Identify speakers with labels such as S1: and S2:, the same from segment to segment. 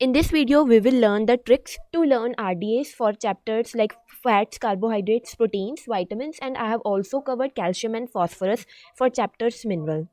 S1: In this video, we will learn the tricks to learn RDAs for chapters like fats, carbohydrates, proteins, vitamins, and I have also covered calcium and phosphorus for chapters mineral.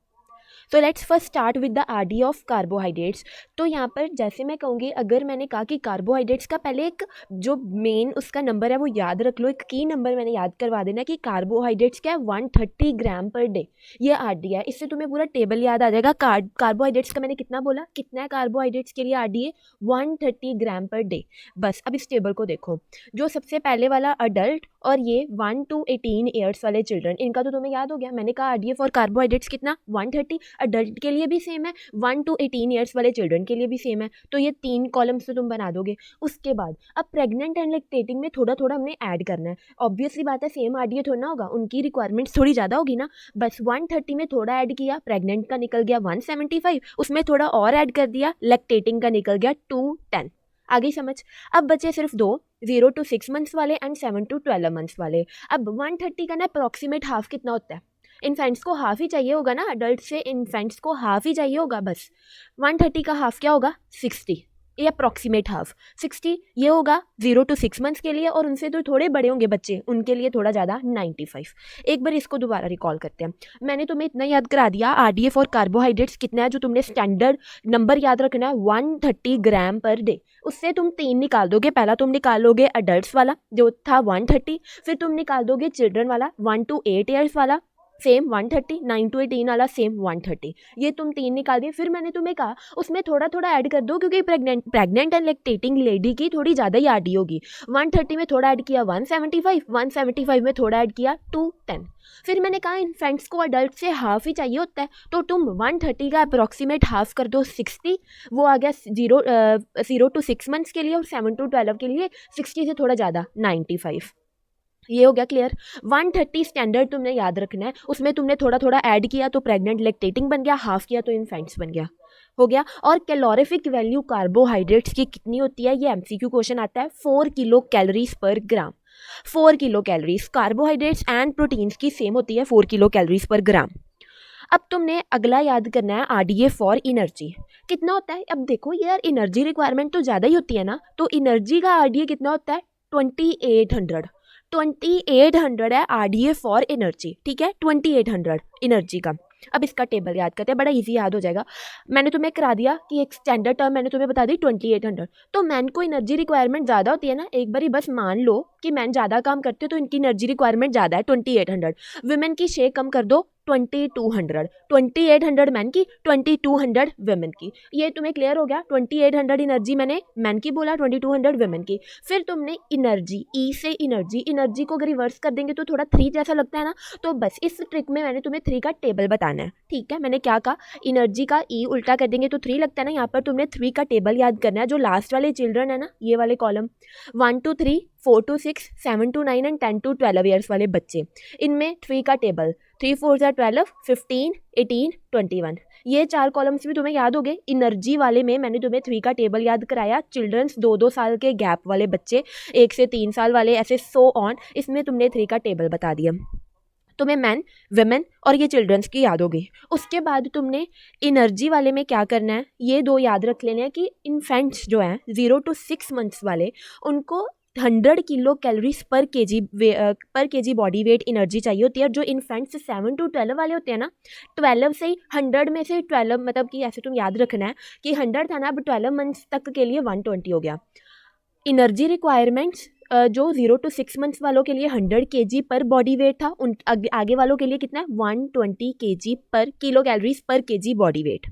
S1: तो let's first start with the RD of carbohydrates. तो यहाँ पर जैसे मैं कहूँगी, अगर मैंने कहा कि कार्बोहाइड्रेट्स का पहले एक जो मेन उसका नंबर है वो याद रख लो, एक की नंबर मैंने याद करवा देना कि कार्बोहाइड्रेट्स क्या है 130 ग्राम पर डे, ये आरडी है। इससे तुम्हें पूरा टेबल याद आ जाएगा। कार्बोहाइड्रेट्स का मैंने कितना बोला, कितना है कार्बोहाइड्रेट्स के लिए आरडी है 130 ग्राम पर डे। बस अब इस टेबल को देखो, जो सबसे पहले वाला अडल्ट और ये 1 to 18 ईयर्स वाले चिल्ड्रन, इनका तो तुम्हें याद हो गया। मैंने कहा आरडीए फॉर कार्बोहाइड्रेट्स कितना 130, अडल्ट के लिए भी सेम है, 1 to 18 ईयर्स वाले चिल्ड्रन के लिए भी सेम है। तो ये 3 कॉलम्स तो तुम बना दोगे। उसके बाद अब प्रेग्नेंट एंड लैक्टेटिंग में थोड़ा थोड़ा हमने ऐड करना है। ऑब्वियसली बात है, सेम आरडीए थोड़ा ना होगा, उनकी रिक्वायरमेंट्स थोड़ी ज़्यादा होगी ना। बस 130 में थोड़ा ऐड किया, प्रेग्नेंट का निकल गया 175, उसमें थोड़ा और ऐड कर दिया, लैक्टेटिंग का निकल गया 210। आगे समझ। अब बचे सिर्फ दो, 0 to 6 मंथ्स वाले एंड 7 to 12 मंथ्स वाले। अब 130 का ना अप्रॉक्सीमेट हाफ कितना होता है, इन्फेंट्स को हाफ ही चाहिए होगा ना, अडल्ट से इन्फेंट्स को हाफ ही चाहिए होगा। बस 130 का हाफ क्या होगा 60, ये अप्रॉक्सीमेट हाफ 60 ये होगा 0 to 6 मंथ्स के लिए, और उनसे तो थोड़े बड़े होंगे बच्चे, उनके लिए थोड़ा ज़्यादा 95। एक बार इसको दोबारा रिकॉल करते हैं। मैंने तुम्हें इतना याद करा दिया, आरडीए फॉर कार्बोहाइड्रेट्स कितना है, जो तुमने स्टैंडर्ड नंबर याद रखना है 130 ग्राम पर डे। उससे तुम 3 निकाल दोगे। पहला तुम निकालोगे अडल्ट्स वाला जो था 130, फिर तुम निकाल दोगे चिल्ड्रन वाला 1 to 8 ईयर्स वाला सेम 130, 9 to 18 वाला सेम 130। ये तुम 3 निकाल दिए। फिर मैंने तुम्हें कहा उसमें थोड़ा थोड़ा ऐड कर दो, क्योंकि प्रेग्नेंट एंड लैक्टेटिंग लेडी की थोड़ी ज़्यादा ही आरडी होगी। 130 में थोड़ा ऐड किया 175, 175 में थोड़ा ऐड किया 210। फिर मैंने कहा इन्फेंट्स को अडल्ट से हाफ ही चाहिए होता है, तो तुम 130 का अप्रॉक्सीमेट हाफ कर दो 60, वो आ गया 0 to 6 मंथ्स के लिए, और 7 to 12 के लिए 60 से थोड़ा ज़्यादा 95। ये हो गया क्लियर। 130 स्टैंडर्ड तुमने याद रखना है, उसमें तुमने थोड़ा थोड़ा ऐड किया तो प्रेग्नेंट लैक्टेटिंग बन गया, हाफ किया तो इन्फेंट्स बन गया, हो गया। और कैलोरीफिक वैल्यू कार्बोहाइड्रेट्स की कितनी होती है, ये एमसीक्यू क्वेश्चन आता है, 4 किलो कैलोरीज पर ग्राम। 4 kilo calories carbohydrates and proteins की सेम होती है, 4 किलो कैलोरीज पर ग्राम। अब तुमने अगला याद करना है आरडीए फॉर एनर्जी कितना होता है। अब देखो यार, एनर्जी रिक्वायरमेंट तो ज़्यादा ही होती है ना, तो एनर्जी का आरडीए कितना होता है 2800 है आरडीए फॉर एनर्जी, ठीक है 2800 एनर्जी का। अब इसका टेबल याद करते हैं, बड़ा इजी याद हो जाएगा। मैंने तुम्हें करा दिया कि एक स्टैंडर्ड टर्म मैंने तुम्हें बता दी 2800। तो मैन को एनर्जी रिक्वायरमेंट ज़्यादा होती है ना, एक बार ही बस मान लो कि मैन ज़्यादा काम करते हो तो इनकी एनर्जी रिक्वायरमेंट ज़्यादा है 2800। वुमेन की शेयर कम कर दो 2200, 2800 मैन की, 2200 वुमेन की। ये तुम्हें क्लियर हो गया। 2800 एनर्जी मैंने मैन की बोला, 2200 वुमेन की। फिर तुमने एनर्जी, ई से एनर्जी को अगर रिवर्स कर देंगे तो थोड़ा 3 जैसा लगता है ना, तो बस इस ट्रिक में मैंने तुम्हें 3 का टेबल बताना है, ठीक है। मैंने क्या कहा, एनर्जी का ई उल्टा कर देंगे तो 3 लगता है ना, यहाँ पर तुमने 3 का टेबल याद करना है। जो लास्ट वाले चिल्ड्रन है ना, ये वाले column 1 to 3, 4 to 6, 7 to 9 and 10 to 12 years वाले बच्चे, इनमें 3 का टेबल, 3 4 12, 15, 18, 21। ये 4 कॉलम्स भी तुम्हें याद हो गए। एनर्जी वाले में मैंने तुम्हें 3 का टेबल याद कराया। चिल्ड्रंस 2-2 साल के गैप वाले बच्चे, 1 से 3 साल वाले, ऐसे सो ऑन, इसमें तुमने 3 का टेबल बता दिया। तुम्हें मैन, वुमेन और ये चिल्ड्रंस की याद होगी। उसके बाद तुमने एनर्जी वाले में क्या करना है, ये 2 याद रख लेने हैं कि इन्फेंट्स जो हैं 0 to 6 मंथ्स वाले, उनको 100 किलो कैलोरीज पर केजी बॉडी वेट एनर्जी चाहिए होती है। जो इन्फेंट्स 7 to 12 वाले होते हैं ना, 12 से ही 100 में से 12, मतलब कि ऐसे तुम याद रखना है कि 100 था ना, अब 12 मंथ्स तक के लिए 120 हो गया। एनर्जी रिक्वायरमेंट्स जो 0 to 6 मंथ्स वालों के लिए 100 kg पर बॉडी वेट था, उन आगे वालों के लिए कितना है 120 kg पर किलो कैलोरीज पर केजी बॉडी वेट,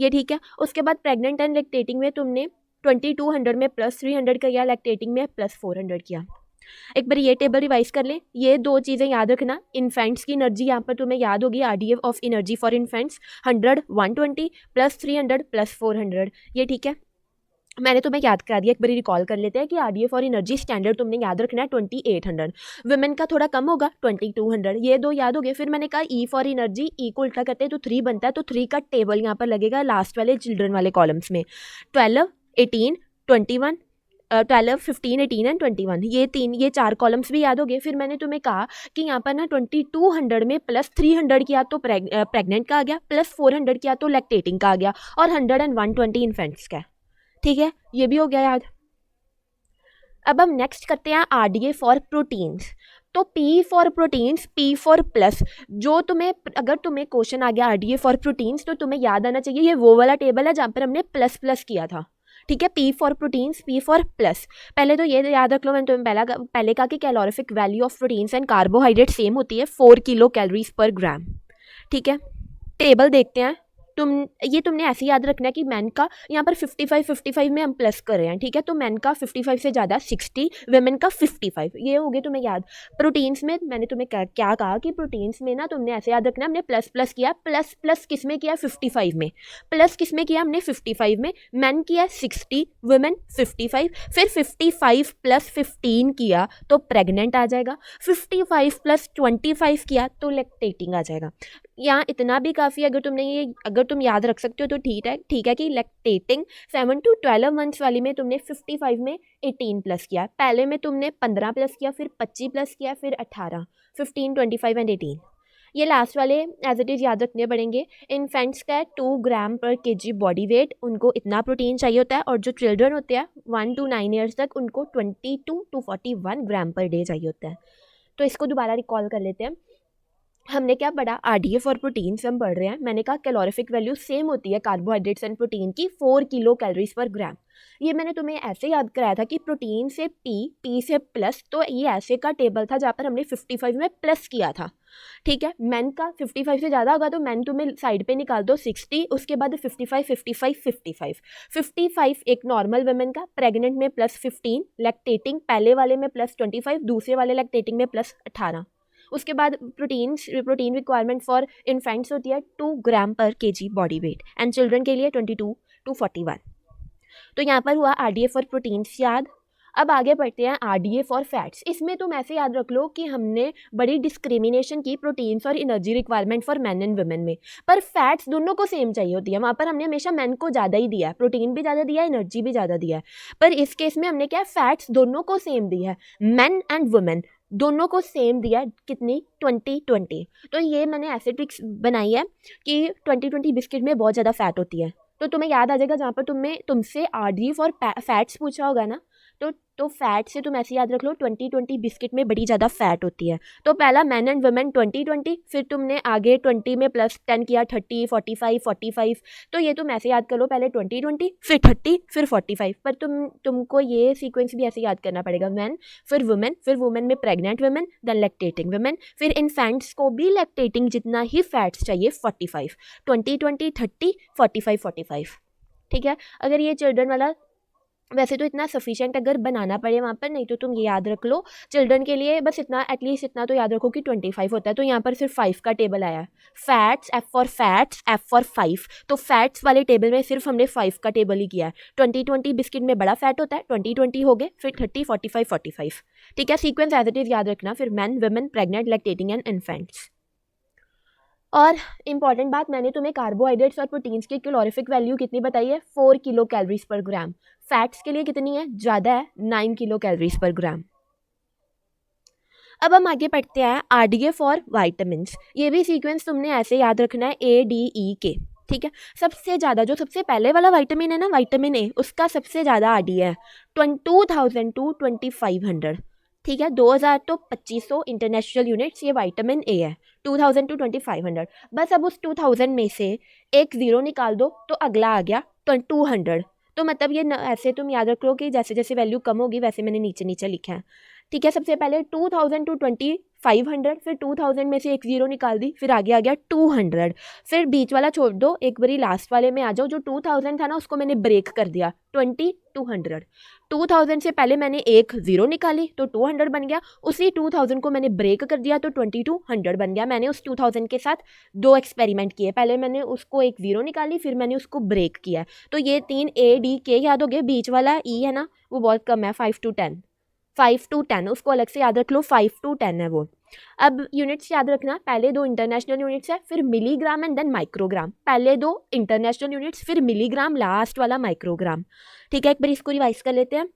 S1: ये ठीक है। उसके बाद प्रेग्नेंट एंड लैक्टेटिंग में तुमने 2200 में प्लस 300 किया, लैक्टेटिंग में प्लस 400 किया। एक बार ये टेबल रिवाइज कर ले, ये 2 चीज़ें याद रखना। इन्फेंट्स की एनर्जी यहाँ पर तुम्हें याद होगी, RDA of energy for infants 100, 120 plus 300 plus 400, ये ठीक है। मैंने तुम्हें याद करा दिया, एक बार रिकॉल कर लेते हैं कि आरडीए फॉर एनर्जी स्टैंडर्ड तुमने याद रखना है 2800, वुमेन का थोड़ा कम होगा 2200, ये 2 याद हो गए। फिर मैंने कहा ई फॉर एनर्जी, ई को उल्टा करते हैं तो 3 बनता है, तो 3 का टेबल यहाँ पर लगेगा लास्ट वाले चिल्ड्रन वाले कॉलम्स में। 12, 18, 21, 12, 15, 18 एंड 21, ये 4 कॉलम्स भी याद हो गए। फिर मैंने तुम्हें कहा कि यहाँ पर ना 2200 में प्लस 300 किया तो प्रेग्नेंट का आ गया, प्लस 400 किया तो लैक्टेटिंग का आ गया, और 100 एंड 120 इन्फेंट्स का है, ठीक है, ये भी हो गया याद। अब हम नेक्स्ट करते हैं आरडीए फॉर प्रोटीन्स। तो P for proteins, P for plus, जो तुम्हें अगर तुम्हें क्वेश्चन आ गया आरडीए फॉर प्रोटीन्स तो तुम्हें याद आना चाहिए ये वो वाला टेबल है जहाँ पर हमने प्लस प्लस किया था। ठीक है, P for proteins, P for plus. पहले तो ये याद रख लो, मैंने तुम्हें पहले कहा कि calorific value of proteins and carbohydrate same होती है 4 किलो कैलोरीज पर ग्राम। ठीक है, टेबल देखते हैं। तुमने ऐसे याद रखना है कि मैन का यहाँ पर 55 में हम प्लस कर रहे हैं। ठीक है, तो मैन का 55 से ज़्यादा 60, वेमेन का 55, ये हो गए तुम्हें याद। प्रोटीन्स में मैंने तुम्हें क्या कहा कि प्रोटीन्स में ना तुमने ऐसे याद रखना है, हमने प्लस प्लस किया, प्लस प्लस किस में किया 55 में, प्लस किस में किया हमने 55 में, मैन किया 60, वुमेन 55, फिर 55 प्लस 15 किया तो प्रेग्नेंट आ जाएगा, 55 प्लस 25 किया तो लैक्टेटिंग आ जाएगा। यहाँ इतना भी काफ़ी, अगर तुम याद रख सकते हो तो ठीक है कि लैक्टेटिंग 7 to 12 मंथ्स वाली में तुमने 55 में 18 प्लस किया, पहले में तुमने 15 प्लस किया, फिर 25 प्लस किया, फिर 18, 15, 25 एंड 18। ये लास्ट वाले एज इट इज़ याद रखने पड़ेंगे। इन्फेंट्स का है 2 ग्राम पर केजी बॉडी वेट, उनको इतना प्रोटीन चाहिए होता है, और जो चिल्ड्रन होते हैं 1 to 9 ईयर्स तक उनको 22 to 41 ग्राम पर डे चाहिए होता है। तो इसको दोबारा रिकॉल कर लेते हैं। हमने क्या पढ़ा, आरडीए फॉर प्रोटीन से हम पढ़ रहे हैं। मैंने कहा कैलोरिफिक वैल्यू सेम होती है कार्बोहाइड्रेट्स एंड प्रोटीन की 4 किलो कैलोरीज पर ग्राम। ये मैंने तुम्हें ऐसे याद कराया था कि प्रोटीन से पी से प्लस, तो ये ऐसे का टेबल था जहाँ पर हमने 55 में प्लस किया था। ठीक है, मैन का 55 से ज़्यादा होगा तो मैन तुम्हें साइड पे निकाल दो 60, उसके बाद 55 55 55 55 एक नॉर्मल वुमेन का, प्रेग्नेंट में प्लस 15, लैक्टेटिंग पहले वाले में प्लस 25, दूसरे वाले लैक्टेटिंग में प्लस 18। उसके बाद प्रोटीन रिक्वायरमेंट फॉर इन्फेंट्स होती है 2 ग्राम पर KG body weight and children के लिए 22 to 41। तो यहाँ पर हुआ आरडीए फॉर प्रोटीन्स याद। अब आगे बढ़ते हैं आरडीए फॉर फैट्स। इसमें तुम ऐसे याद रख लो कि हमने बड़ी डिस्क्रिमिनेशन की प्रोटीन्स और energy requirement for man and women में, पर फैट्स दोनों को सेम चाहिए होती है। वहाँ पर हमने हमेशा मैन को ज़्यादा ही दिया है, प्रोटीन भी ज़्यादा दिया है, एनर्जी भी ज़्यादा दिया है, पर इस केस में हमने क्या फैट्स दोनों को सेम दी है, मैन एंड वुमेन दोनों को सेम दिया है। कितनी 20-20। तो ये मैंने ऐसे ट्रिक्स बनाई है कि 20-20 बिस्किट में बहुत ज़्यादा फैट होती है, तो तुम्हें याद आ जाएगा जहाँ पर तुमसे आरडीए फॉर फैट्स पूछा होगा ना, तो फैट से तुम ऐसे याद रख लो 20-20 बिस्किट में बड़ी ज़्यादा फैट होती है। तो पहला मैन एंड वुमेन 20-20, फिर तुमने आगे 20 में प्लस 10 किया 30, 45, 45। तो ये तुम ऐसे याद कर लो, पहले 20-20, फिर 30, फिर 45। पर तुमको ये सीक्वेंस भी ऐसे याद करना पड़ेगा, मैन फिर वुमेन में pregnant women, then lactating women, फिर इन्फेंट्स को भी लैक्टेटिंग जितना ही फैट्स चाहिए 45, 20-20, 30, 45, 45। ठीक है, अगर ये चिल्ड्रन वाला वैसे तो इतना सफिशिएंट अगर बनाना पड़े वहाँ पर, नहीं तो तुम ये याद रख लो चिल्ड्रन के लिए बस इतना, एटलीस्ट इतना तो याद रखो कि 25 होता है। तो यहाँ पर सिर्फ 5 का टेबल आया है, फैट्स, एफ फॉर 5। तो फैट्स वाले टेबल में सिर्फ हमने 5 का टेबल ही किया है। 20-20 बिस्किट में बड़ा फैट होता है, 20-20 हो गए, फिर 30, 45, 45। ठीक है, सीक्वेंस एज इट इज़ याद रखना, फिर man, women, pregnant, lactating and infants. और इम्पॉर्टेंट बात, मैंने तुम्हें कार्बोहाइड्रेट्स और प्रोटीन्स की कैलोरिफिक वैल्यू कितनी बताई है, 4 किलो कैलोरीज पर ग्राम। फैट्स के लिए कितनी है, ज़्यादा है, 9 किलो कैलोरीज पर ग्राम। अब हम आगे पढ़ते हैं आरडीए फॉर वाइटामिन्स। ये भी सीक्वेंस तुमने ऐसे याद रखना है ADE। ठीक है, सबसे ज़्यादा जो सबसे पहले वाला विटामिन है ना, विटामिन ए, उसका सबसे ज़्यादा आरडीए है 2000 to 2500। ठीक है, 2000 तो 2500 इंटरनेशनल यूनिट्स ये विटामिन ए है, 2000 to 2500। बस अब उस 2000 में से एक ज़ीरो निकाल दो तो अगला आ गया 200। तो मतलब ये ऐसे तुम याद रख लो कि जैसे जैसे वैल्यू कम होगी वैसे मैंने नीचे नीचे लिखा है। ठीक है, सबसे पहले 2000 to 2500, फिर 2000 में से एक ज़ीरो निकाल दी, फिर आगे आ गया 200, फिर बीच वाला छोड़ दो, एक बारी लास्ट वाले में आ जाओ। जो 2000 था ना उसको मैंने ब्रेक कर दिया 200। 2000 से पहले मैंने एक ज़ीरो निकाली तो 200 बन गया, उसी 2000 को मैंने ब्रेक कर दिया तो 2200 बन गया। मैंने उस 2000 के साथ 2 एक्सपेरिमेंट किए, पहले मैंने उसको एक ज़ीरो निकाली, फिर मैंने उसको ब्रेक किया। तो ये 3 ADK याद हो गए, बीच वाला E है ना वो बहुत कम है, 5 to 10, 5 to 10, उसको अलग से याद रख लो, 5 to 10 है वो। अब यूनिट्स याद रखना, पहले 2 इंटरनेशनल यूनिट्स है, फिर मिलीग्राम एंड देन माइक्रोग्राम। पहले 2 इंटरनेशनल यूनिट्स, फिर मिलीग्राम, लास्ट वाला माइक्रोग्राम। ठीक है, एक बार इसको रिवाइज कर लेते हैं।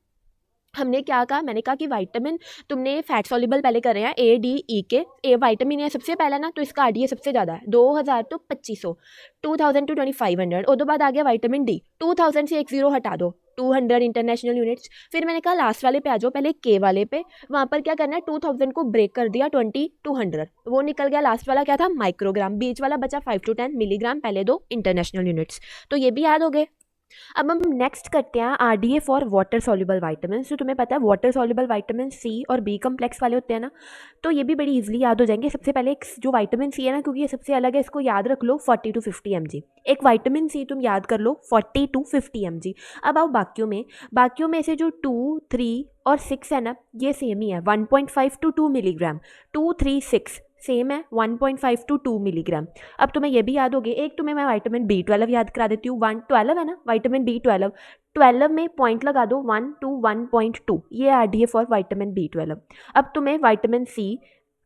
S1: हमने क्या कहा, मैंने कहा कि विटामिन तुमने फैट सॉल्युबल पहले कर रहे हैं ए डी ई के, ए विटामिन ए सबसे पहला ना, तो इसका आरडीए सबसे ज़्यादा है 2000 तो 2500, 2000 टू 2500। और बाद आ गया विटामिन डी, 2000 से एक जीरो हटा दो, 200 इंटरनेशनल यूनिट्स। फिर मैंने कहा लास्ट वाले पे आ जाओ, पहले के वाले पे, वहाँ पर क्या करना है, 2000 को ब्रेक कर दिया 20 टू 100, वो निकल गया। लास्ट वाला क्या था, माइक्रोग्राम, बीच वाला बचा 5 टू 10 मिलीग्राम, पहले दो इंटरनेशनल यूनिट्स, तो ये भी याद हो गए। अब हम नेक्स्ट करते हैं RDA for water soluble vitamin. तो तुम्हें पता है वाटर सॉल्युबल वाइटामिन सी और बी कम्प्लेक्स वाले होते हैं ना, तो ये भी बड़ी इजीली याद हो जाएंगे। सबसे पहले एक जो वाइटामिन सी है ना, क्योंकि ये सबसे अलग है, इसको याद रख लो 40 टू 50 mg। एक वाइटामिन सी तुम याद कर लो 40 टू 50 mg। अब आओ बाकियों में से जो 2, 3 और 6 है ना, ये सेम ही है, 1.5 टू 2 मिलीग्राम, 2, 3, 6 सेम है, 1.5 टू 2 मिलीग्राम। अब तुम्हें ये भी याद हो गया। एक तुम्हें मैं विटामिन B12 याद करा देती हूँ, 112 है ना विटामिन B12, 12 में पॉइंट लगा दो, 1 टू 1.2, ये आरडीए फॉर विटामिन B12। अब तुम्हें विटामिन सी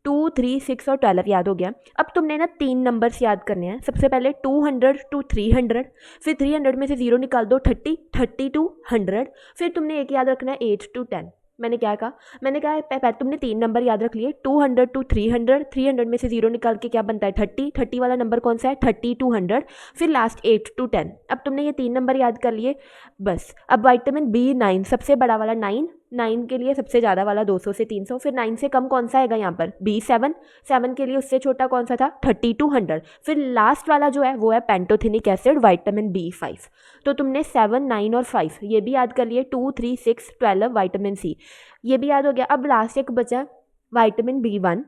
S1: 2, 3, 6 और 12 याद हो गया। अब तुमने ना 3 नंबर्स याद करने हैं। सबसे पहले 200 टू 300, फिर 300 में से 0 निकाल दो, 30, 30 टू 100, फिर तुमने एक याद रखना है 8 टू 10। मैंने क्या कहा, मैंने कहा तुमने 3 नंबर याद रख लिए, 200 टू 300, 300 में से 0 निकाल के क्या बनता है 30, 30 वाला नंबर कौन सा है 30 टू 100, फिर लास्ट 8 टू 10। अब तुमने ये 3 नंबर याद कर लिए बस। अब विटामिन B9 सबसे बड़ा वाला 9, 9 के लिए सबसे ज़्यादा वाला 200 से 300, फिर 9 से कम कौन सा आएगा यहाँ पर B7, 7 के लिए उससे छोटा कौन सा था 30 टू 100, फिर लास्ट वाला जो है वो है पेंटोथेनिक एसिड विटामिन B5। तो तुमने 7, 9 और 5 ये भी याद कर लिए, 2, 3, 6, 12 विटामिन सी ये भी याद हो गया। अब लास्ट एक बचा विटामिन B1,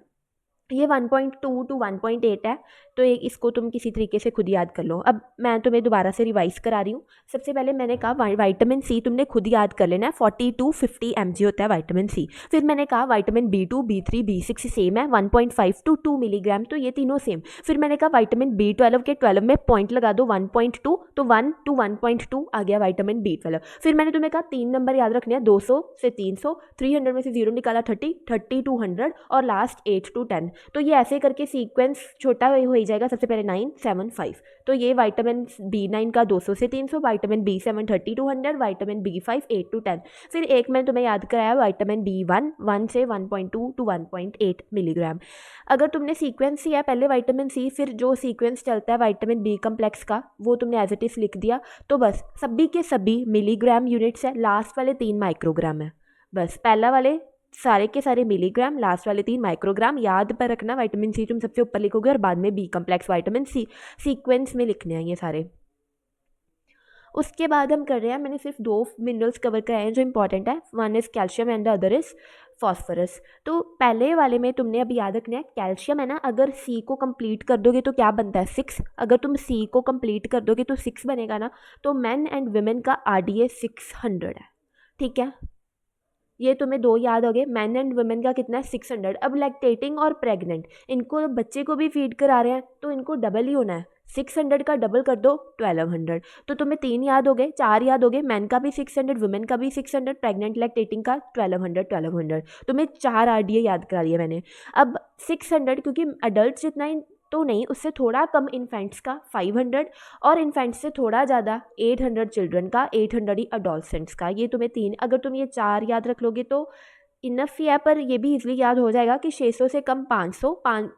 S1: ये 1.2 टू 1.8 है, तो इसको तुम किसी तरीके से खुद याद कर लो। अब मैं तुम्हें दोबारा से रिवाइज करा रही हूँ। सबसे पहले मैंने कहा विटामिन सी तुमने खुद याद कर लेना है, 40 टू 50 mg होता है विटामिन सी। फिर मैंने कहा vitamin B2, B3, B6 same है, 1.5 टू 2 मिलीग्राम, तो ये तीनों सेम। फिर मैंने कहा विटामिन B12 के 12 में पॉइंट लगा दो 1.2, तो 1 टू 1.2 आ गया विटामिन B12। फिर मैंने तुम्हें कहा 3 नंबर याद रखने हैं, 200 से 300, 300 में से 0 निकाला 30, 30 टू 100 और लास्ट 8 टू 10। तो ये ऐसे करके सीक्वेंस छोटा हो ही जाएगा। सबसे पहले 9, 7, 5, तो ये विटामिन B9 का 200 से 300, vitamin B7 30 to 100, vitamin B5 8 to 10। फिर एक मैंने तुम्हें याद कराया विटामिन B1, 1 से 1.2 टू 1.8 मिलीग्राम। अगर तुमने सीक्वेंस ही है पहले विटामिन सी, फिर जो सीक्वेंस चलता है विटामिन बी कम्प्लेक्स का वो तुमने एज इट इज लिख दिया, तो बस सभी के सभी मिलीग्राम यूनिट्स है, लास्ट वाले 3 माइक्रोग्राम है। बस पहला वाले सारे के सारे मिलीग्राम, लास्ट वाले 3 माइक्रोग्राम। याद पर रखना विटामिन सी तुम सबसे ऊपर लिखोगे और बाद में B complex vitamin C sequence में लिखने हैं ये सारे। उसके बाद हम कर रहे हैं, मैंने सिर्फ 2 मिनरल्स कवर कराए हैं जो इंपॉर्टेंट है, one is calcium and the other is phosphorus. तो पहले वाले में तुमने अभी याद रखना है कैल्शियम है ना, अगर सी को कंप्लीट कर दोगे तो क्या बनता है 6, अगर तुम सी को कंप्लीट कर दोगे तो 6 बनेगा ना, तो मैन एंड वुमेन का आरडीए 600 है। ठीक है, ये तुम्हें 2 याद हो गए, मैन एंड वुमेन का कितना है 600। अब लैक्टेटिंग और प्रेग्नेंट इनको बच्चे को भी फीड करा रहे हैं तो इनको डबल ही होना है, 600 का डबल कर दो 1200। तो तुम्हें 3 याद हो गए, 4 याद हो गए, मैन का भी 600, वुमेन का भी 600, प्रेग्नेंट लैक्टेटिंग का 1200। तुम्हें 4 आरडीए याद करा दिए मैंने। अब 600 क्योंकि अडल्ट जितना ही तो नहीं, उससे थोड़ा कम इन्फेंट्स का 500 और इन्फेंट्स से थोड़ा ज़्यादा 800 चिल्ड्रन का, 800 ही अडोलसेंट्स का। ये तुम्हें 3, अगर तुम ये 4 याद रख लोगे तो इनफ ही है। पर ये भी इजली याद हो जाएगा कि 600 से कम 500,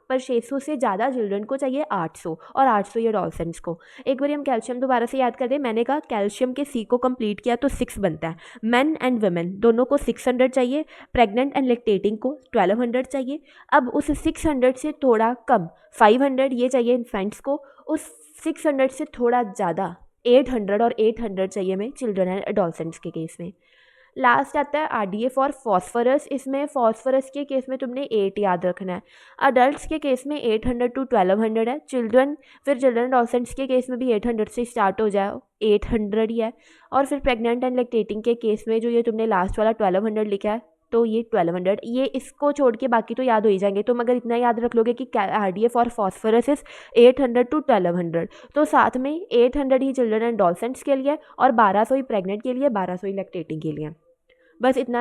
S1: पर 600 से ज़्यादा चिल्ड्रन को चाहिए 800 और 800 ये अडोलसेंट्स को। एक बार हम कैल्शियम दोबारा से याद कर दें। मैंने कहा कैल्शियम के सी को कंप्लीट किया तो 6 बनता है, मैन एंड वुमेन दोनों को 600 चाहिए, प्रेग्नेंट एंड लैक्टेटिंग को 1200 चाहिए। अब उस 600 से थोड़ा कम 500 ये चाहिए इन्फेंट्स को, उस 600 से थोड़ा ज़्यादा 800 और 800 चाहिए हमें चिल्ड्रन एंड एडोलसेंट्स के केस में। लास्ट आता है आरडीए फॉर फॉस्फोरस। इसमें फॉस्फोरस के केस में तुमने 8 याद रखना है, अडल्ट्स के केस में 800 टू 1200 है, चिल्ड्रन एडोलसेंट्स के केस में भी 800 से स्टार्ट हो जाए, 800 ही है। और फिर प्रेग्नेंट एंड लैक्टेटिंग के केस में जो ये तुमने लास्ट वाला 1200 लिखा है तो ये 1200, ये इसको छोड़ के बाकी तो याद हो ही जाएंगे। तुम अगर इतना याद रख लोगे कि RDA for phosphorus is 800 to 1200, तो साथ में 800 ही चिल्ड्रन एंड एडोलसेंट्स के लिए और 1200 ही प्रेग्नेंट के लिए, 1200 ही लैक्टेटिंग के लिए। बस इतना